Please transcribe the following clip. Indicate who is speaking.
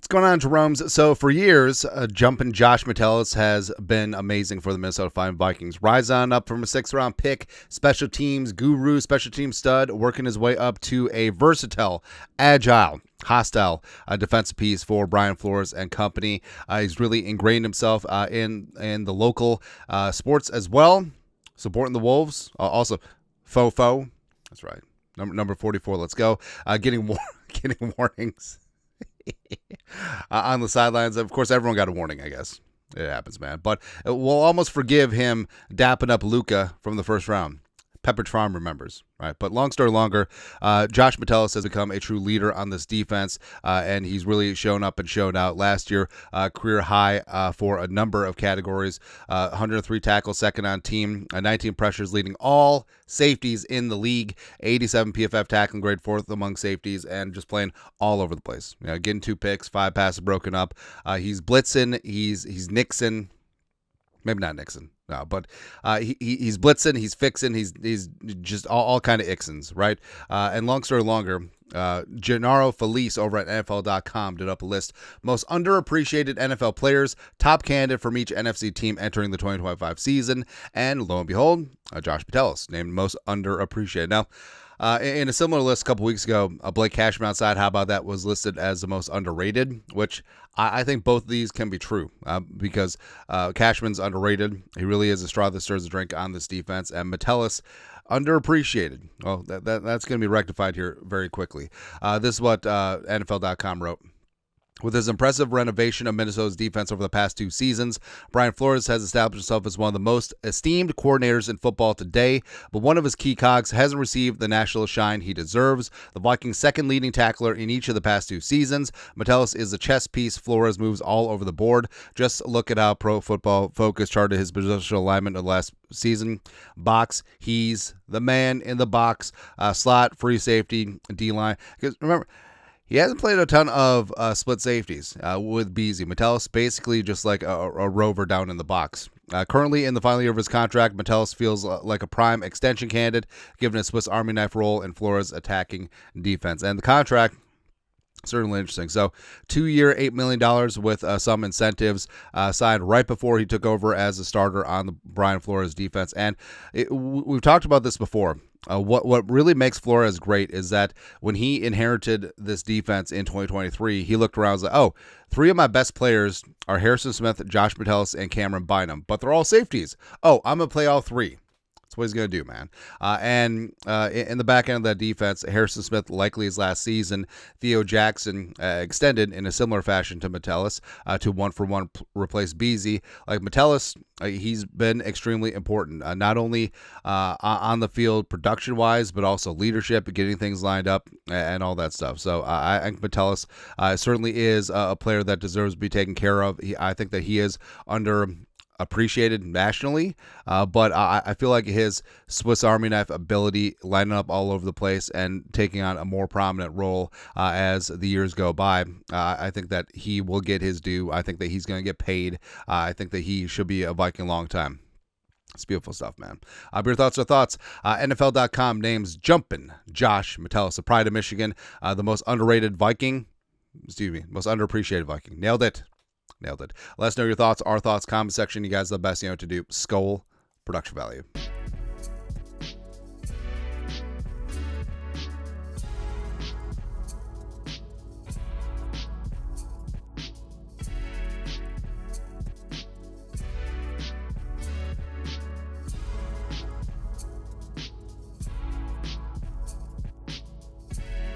Speaker 1: What's going on, Jerome's? So for years, jumping Josh Metellus has been amazing for the Minnesota Vikings. Rise on up from a 6th-round pick, special teams guru, special team stud, working his way up to a versatile, agile, hostile defensive piece for Brian Flores and company. He's really ingrained himself in the local sports as well, supporting the Wolves. Also, Fofo. That's right. Number 44. Let's go. Getting warnings. On the sidelines. Of course, everyone got a warning, I guess. It happens, man. But we'll almost forgive him dapping up Luka from the first round. Pepperidge Farm remembers, right? But long story longer, Josh Metellus has become a true leader on this defense, and he's really shown up and shown out. Last year, career high for a number of categories, 103 tackles, second on team, 19 pressures, leading all safeties in the league, 87 PFF tackling grade, 4th among safeties, and just playing all over the place. You know, getting 2 picks, 5 passes broken up. He's blitzing, he's Nixon. Maybe not Nixon, no, but he's blitzing, he's fixing, he's just all kind of Ixons, right? And long story longer, Gennaro Felice over at NFL.com did up a list most underappreciated NFL players, top candidate from each NFC team entering the 2025 season, and lo and behold, Josh Metellus named most underappreciated. Now, in a similar list a couple weeks ago, Blake Cashman outside, how about that, was listed as the most underrated, which I think both of these can be true because Cashman's underrated. He really is a straw that stirs the drink on this defense, and Metellus underappreciated. Well, that's going to be rectified here very quickly. This is what NFL.com wrote. With his impressive renovation of Minnesota's defense over the past 2 seasons, Brian Flores has established himself as one of the most esteemed coordinators in football today, but one of his key cogs hasn't received the national shine he deserves. The Vikings' second leading tackler in each of the past 2 seasons, Metellus is a chess piece Flores moves all over the board. Just look at how Pro Football Focus charted his positional alignment of last season. Box, he's the man in the box. Slot, free safety, D-line. Because remember, he hasn't played a ton of split safeties with Beasley. Metellus basically just like a rover down in the box. Currently in the final year of his contract, Metellus feels like a prime extension candidate, given his Swiss Army knife role in Flores' attacking defense. And the contract, certainly interesting. So 2-year, $8 million with some incentives signed right before he took over as a starter on the Brian Flores defense. And we've talked about this before. What really makes Flores great is that when he inherited this defense in 2023, he looked around and was like, oh, 3 of my best players are Harrison Smith, Josh Metellus, and Cameron Bynum, but they're all safeties. Oh, I'm going to play all 3. That's what he's going to do, man. And in the back end of that defense, Harrison Smith likely his last season. Theo Jackson extended in a similar fashion to Metellus to 1-for-1 replace Beasley. Like Metellus, he's been extremely important, not only on the field production-wise, but also leadership, getting things lined up, and all that stuff. So I think Metellus certainly is a player that deserves to be taken care of. I think that he is underappreciated nationally, but I feel like his Swiss Army knife ability, lining up all over the place and taking on a more prominent role as the years go by, I think that he will get his due. I think that he's going to get paid. I think that he should be a Viking long time. It's beautiful stuff, man. Your thoughts are thoughts. NFL.com names jumping Josh Metellus, the pride of Michigan, the most underrated Viking. Most underappreciated Viking. Nailed it. Let us know your thoughts, our thoughts, comment section. You guys are the best, you know what to do. Skol, production value.